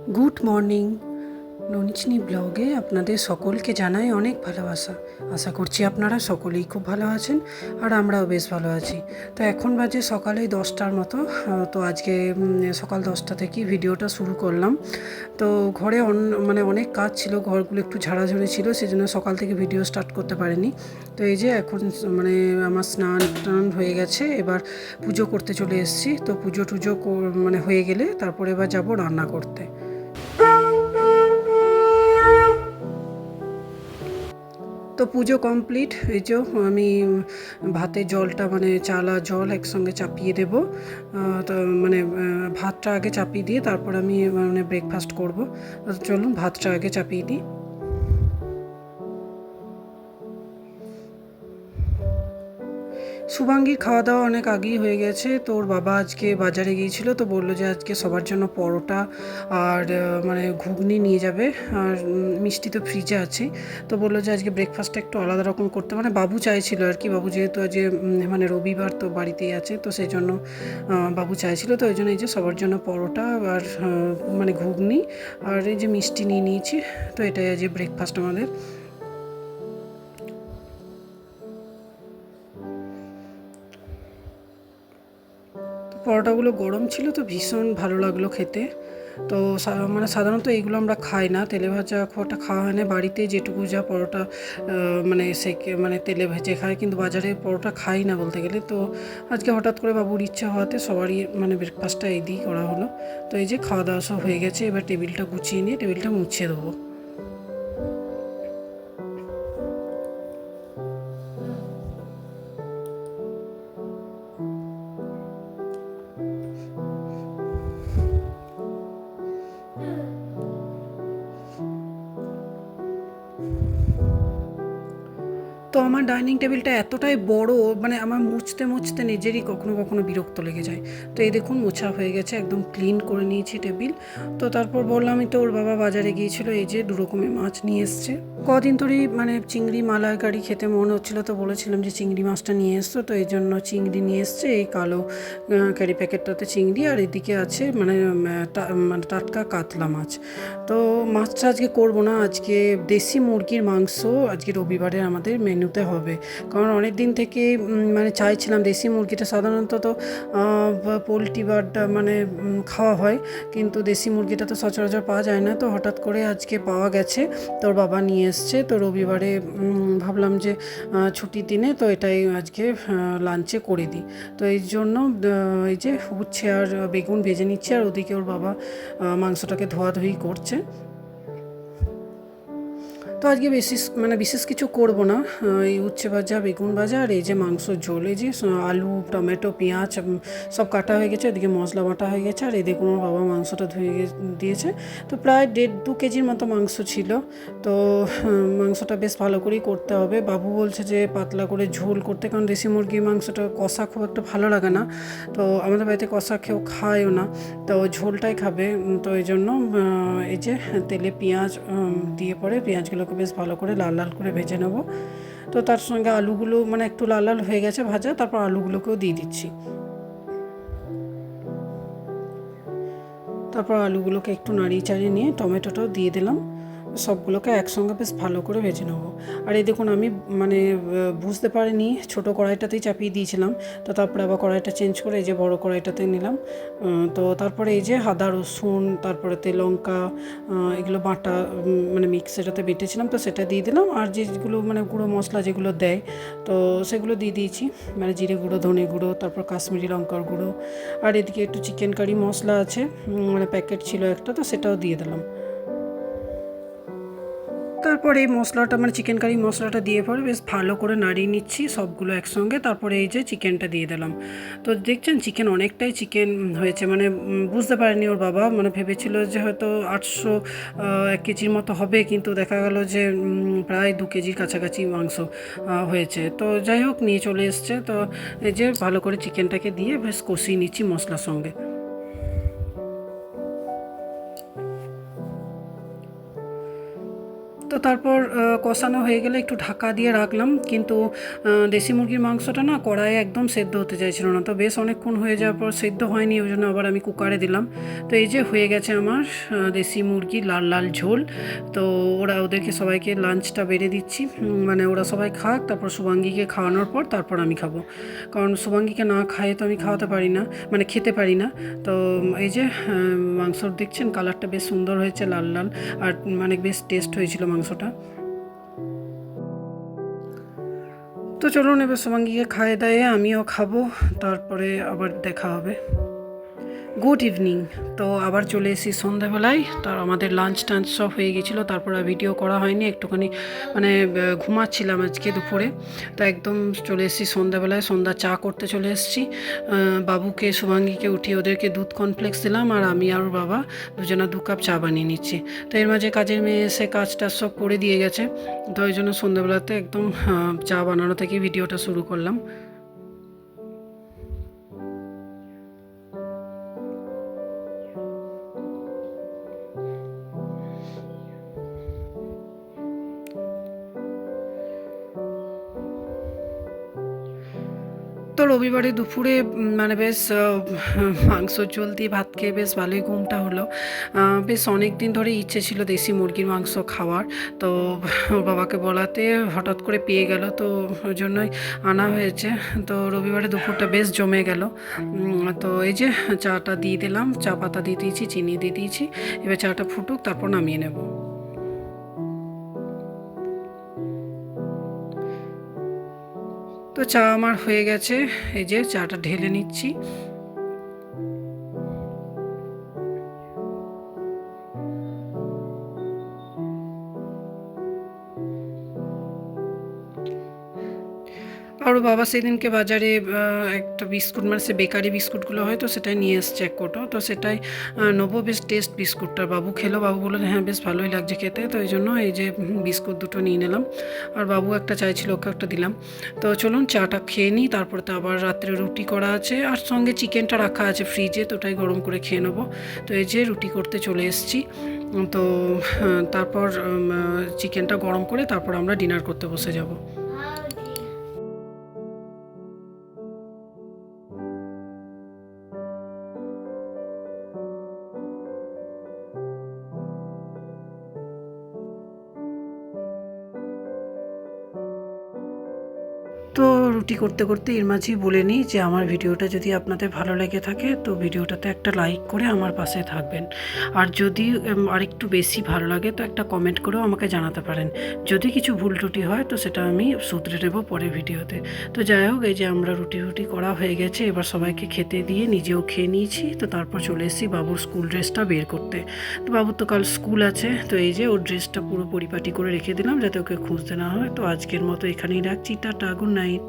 Good morning. ননিচনি ব্লগে আপনাদের সকলকে জানাই অনেক ভালোবাসা। আশা করছি আপনারা সকলেই খুব ভালো আছেন আর আমরাও বেশ ভালো আছি। তো এখন বাজে সকালে 10টার মতো। তো আজকে সকাল 10টা থেকেই ভিডিওটা শুরু করলাম। তো ঘরে মানে অনেক কাজ ছিল, ঘরগুলো একটু ঝাড়াঝাড়ি ছিল, সেজন্য সকাল থেকে ভিডিও স্টার্ট করতে পারিনি। তো এই যে এখন মানে আমার স্নান টান হয়ে গেছে, এবার পুজো করতে চলে এসেছি। তো পুজো টুজো মানে হয়ে গেলে তারপরে এবার যাব রান্না করতে। তো পুজো কমপ্লিট। এই যে আমি ভাতের জলটা মানে চাল আর জল একসঙ্গে চাপিয়ে দেবো। তো মানে ভাতটা আগে চাপিয়ে দিয়ে তারপর আমি মানে ব্রেকফাস্ট করবো। চলুন ভাতটা আগে চাপিয়ে দিই। শুভাঙ্গীর খাওয়া দাওয়া অনেক আগেই হয়ে গেছে। তো ওর বাবা আজকে বাজারে গিয়েছিল, তো বললো যে আজকে সবার জন্য পরোটা আর মানে ঘুগনি নিয়ে যাবে, আর মিষ্টি তো ফ্রিজে আছে। তো বললো যে আজকে ব্রেকফাস্টটা একটু আলাদা রকম করতে, মানে বাবু চাইছিল আর কি। বাবু যেহেতু আজ মানে রবিবার তো বাড়িতেই আছে, তো সেই জন্য বাবু চাইছিল। তো ওই জন্য এই যে সবার জন্য পরোটা আর মানে ঘুগনি আর এই যে মিষ্টি নিয়ে নিয়েছি। তো এটাই আজ ব্রেকফাস্ট আমাদের। পরোটাগুলো গরম ছিল তো ভীষণ ভালো লাগলো খেতে। তো মানে সাধারণত এইগুলো আমরা খাই না, তেলে ভাজা খুব একটা খাওয়া হয় না। বাড়িতে যেটুকু যা পরোটা মানে সেকে মানে তেলে ভেজে খায়, কিন্তু বাজারে পরোটা খাই না বলতে গেলে। তো আজকে হঠাৎ করে বাবুর ইচ্ছা হওয়াতে সবারই মানে ব্রেকফাস্টটা এই দিয়েই করা হলো। তো এই যে খাওয়া দাওয়া সব হয়ে গেছে, এবার টেবিলটা গুছিয়ে নিয়ে টেবিলটা মুছিয়ে দেবো। তো আমার ডাইনিং টেবিলটা এতটাই বড়, মানে আমার মুছতে মুছতে নিজেরই কখনো কখনো বিরক্ত লেগে যায়। তো এই দেখুন মোছা হয়ে গেছে, একদম ক্লিন করে নিয়েছি টেবিল। তো তারপর বললামই তো, ওর বাবা বাজারে গিয়েছিল, এই যে 2 রকমের মাছ নিয়ে এসছে। কদিন ধরেই মানে চিংড়ি মালাইকারি খেতে মনে হচ্ছিলো, তো বলেছিলাম যে চিংড়ি মাছটা নিয়ে এসছো, তো এই জন্য চিংড়ি নিয়ে এসছে। এই কালো ক্যারি প্যাকেটটাতে চিংড়ি, আর এদিকে আছে মানে মানে টাটকা কাতলা মাছ। তো মাছটা আজকে করবো না, আজকে দেশি মুরগির মাংস আজকে রবিবারে আমাদের মেনুতে হবে। কারণ অনেক দিন থেকে মানে চাইছিলাম, দেশি মুরগিটা সাধারণত তো পোলট্রি বা মানে খাওয়া হয়, কিন্তু দেশি মুরগিটা তো সচরাচর পাওয়া যায় না। তো হঠাৎ করে আজকে পাওয়া গেছে, তোর বাবা নিয়ে এসছে। তো রবিবারে ভাবলাম যে ছুটির দিনে তো এটাই আজকে লাঞ্চে করে দিই। তো এই জন্য এই যে উচ্ছে আর বেগুন ভেজে নিচ্ছে, আর ওদিকে ওর বাবা মাংসটাকে ধোয়াধুয়ি করছে। তো আজকে বিশেষ কিছু করব না। এই উচ্ছে ভাজা, বেগুন ভাজা আর এই যে মাংসর ঝোল। এই যে আলু, টমেটো, পেঁয়াজ সব কাটা হয়ে গেছে, এদিকে মশলা বাটা হয়ে গেছে, আর এদিকে আমার বাবা মাংসটা ধুয়ে দিয়েছে। তো প্রায় 1.5-2 কেজির মতো মাংস ছিল। তো মাংসটা বেশ ভালো করেই করতে হবে। বাবু বলছে যে পাতলা করে ঝোল করতে, কারণ দেশি মুরগির মাংসটা কষা খুব একটা ভালো লাগে না। তো আমাদের বাড়িতে কষা কেউ খায়ও না, তো ঝোলটাই খাবে। তো এই জন্য এই যে তেলে পেঁয়াজ দিয়ে পরে পেঁয়াজগুলোকে বেশ ভালো করে লাল লাল করে ভেজে নেব। তো তার সঙ্গে আলুগুলো মানে একটু লাল লাল হয়ে গেছে ভাজা, তারপর আলুগুলোকেও দিয়ে দিচ্ছি। তারপর আলুগুলোকে একটু নাড়িয়ে চাড়িয়ে নিয়ে টমেটোটাও দিয়ে দিলাম। সবগুলোকে একসঙ্গে বেশ ভালো করে ভেজে নেবো। আর এই দেখুন আমি মানে বুঝতে পারিনি, ছোটো কড়াইটাতেই চাপিয়ে দিয়েছিলাম। তো তারপরে আবার কড়াইটা চেঞ্জ করে এই যে বড় কড়াইটাতে নিলাম। তো তারপরে এই যে আদা রসুন, তারপরে লঙ্কা, এগুলো বাটা মানে মিক্সারটাতে বেটেছিলাম, তো সেটা দিয়ে দিলাম। আর যেগুলো মানে গুঁড়ো মশলা যেগুলো দেয়, তো সেগুলো দিয়ে দিয়েছি। মানে জিরে গুঁড়ো, ধনে গুঁড়ো, তারপর কাশ্মীরি লঙ্কার গুঁড়ো, আর এদিকে একটু চিকেন কারি মশলা আছে, মানে প্যাকেট ছিল একটা, তো সেটাও দিয়ে দিলাম। তারপরে এই মশলাটা মানে চিকেন কারি মশলাটা দিয়ে পরে বেশ ভালো করে নাড়িয়ে নিচ্ছি সবগুলো একসঙ্গে। তারপরে এই যে চিকেনটা দিয়ে দিলাম। তো দেখছেন চিকেন অনেকটাই চিকেন হয়েছে, মানে বুঝতে পারেনি ওর বাবা, মানে ভেবেছিল যে হয়তো 800 1 কেজির মতো হবে, কিন্তু দেখা গেল যে প্রায় 2 কেজির কাছাকাছি মাংস হয়েছে। তো যাই হোক নিয়ে চলে এসছে। তো এই যে ভালো করে চিকেনটাকে দিয়ে বেশ কষিয়ে নিচ্ছি মশলার সঙ্গে। তো তারপর কষানো হয়ে গেলে একটু ঢাকা দিয়ে রাখলাম, কিন্তু দেশি মুরগির মাংসটা না কড়াইয়ে একদম সেদ্ধ হতে চাইছিল না, তো বেশ অনেকক্ষণ হয়ে যাওয়ার পর সেদ্ধ হয়নি, ওই জন্য আবার আমি কুকারে দিলাম। তো এই যে হয়ে গেছে আমার দেশি মুরগি লাল লাল ঝোল। তো ওদেরকে সবাইকে লাঞ্চটা বেড়ে দিচ্ছি, মানে ওরা সবাই খাক, তারপর শুভাঙ্গীকে খাওয়ানোর পর তারপর আমি খাবো, কারণ শুভাঙ্গীকে না খাইয়ে তো আমি খাওয়াতে পারি না, মানে খেতে পারি না। তো এই যে মাংস দেখছেন কালারটা বেশ সুন্দর হয়েছে, লাল লাল, আর মানে বেশ টেস্ট হয়েছিল মাংসটা। তো চলুন এবার শুভাঙ্গীকে খাইয়ে দাইয়ে আমিও খাবো, তারপরে আবার দেখা হবে। Good evening. তো আবার চলে এসেছি সন্ধ্যাবেলায়, তার আমাদের লাঞ্চ টাঞ্চ সব হয়ে গেছিলো, তারপর আর ভিডিও করা হয়নি, একটুখানি মানে ঘুমাচ্ছিলাম আজকে দুপুরে। তো একদম চলে এসেছি সন্ধ্যাবেলায়, সন্ধ্যা চা করতে চলে এসেছি। বাবুকে শুভাঙ্গীকে উঠিয়ে ওদেরকে দুধ কর্নফ্লেক্স দিলাম, আর আমি আর ওর বাবা দুজনা 2 কাপ চা বানিয়ে নিচ্ছি। তো এর মাঝে কাজের মেয়ে এসে কাজটা সব করে দিয়ে গেছে, তো ওই জন্য সন্ধ্যাবেলাতে একদম চা বানানো থেকে ভিডিওটা শুরু করলাম। তো রবিবারে দুপুরে মানে বেশ মাংসর ঝোল দিয়ে ভাত খেয়ে বেশ ভালোই ঘুমটা হলো। বেশ অনেক দিন ধরে ইচ্ছে ছিল দেশি মুরগির মাংস খাওয়ার, তো ওর বাবাকে বলাতে হঠাৎ করে পেয়ে গেল, তো ওই জন্যই আনা হয়েছে। তো রবিবারে দুপুরটা বেশ জমে গেল। তো এই যে চাটা দিয়ে দিলাম, চা পাতা দিয়ে দিয়েছি, চিনি দিয়ে দিয়েছি, এবার চাটা ফুটুক তারপর নামিয়ে নেব। তো চা আমার হয়ে গেছে, এই যে চাটা ঢেলে নিচ্ছি। আর বাবা সেদিনকে বাজারে একটা বিস্কুট, মানে সে বেকারি বিস্কুটগুলো হয়, তো সেটাই নিয়ে এসছে 1 কোটো, তো সেটাই নেবো। বেশ টেস্ট বিস্কুটটা, বাবু খেলো, বাবু বললো হ্যাঁ বেশ ভালোই লাগছে খেতে, তো এই জন্য এই যে বিস্কুট 2টো নিয়ে নিলাম, আর বাবু একটা চাইছিল, ওকে একটা দিলাম। তো চলুন চাটা খেয়ে নিই, তারপরে তো আবার রাত্রে রুটি করা আছে, আর সঙ্গে চিকেনটা রাখা আছে ফ্রিজে, তো ওটাই গরম করে খেয়ে নেবো। তো এই যে রুটি করতে চলে এসেছি। তো তারপর চিকেনটা গরম করে তারপর আমরা ডিনার করতে বসে যাব। তো রুটি করতে করতে এর মাঝেই বলে নিই যে আমার ভিডিওটা যদি আপনাদের ভালো লেগে থাকে তো ভিডিওটাতে একটা লাইক করে আমার পাশে থাকবেন, আর যদি আরেকটু বেশি ভালো লাগে তো একটা কমেন্ট করেও আমাকে জানাতে পারেন। যদি কিছু ভুল ত্রুটি হয় তো সেটা আমি শুধরে নেব পরের ভিডিওতে। তো যাই হোক, এই যে আমরা রুটি করা হয়ে গেছে, এবার সবাইকে খেতে দিয়ে নিজেও খেয়ে নিয়েছি। তো তারপর চলে এসেছি বাবুর স্কুল ড্রেসটা বের করতে। তো বাবুর তো কাল স্কুল আছে, তো এই যে ওর ড্রেসটা পুরো পরিপাটি করে রেখে দিলাম যাতে ওকে খুঁজতে না হয়। তো আজকের মতো এখানেই রাখছি, টাটা, গুড নাইট।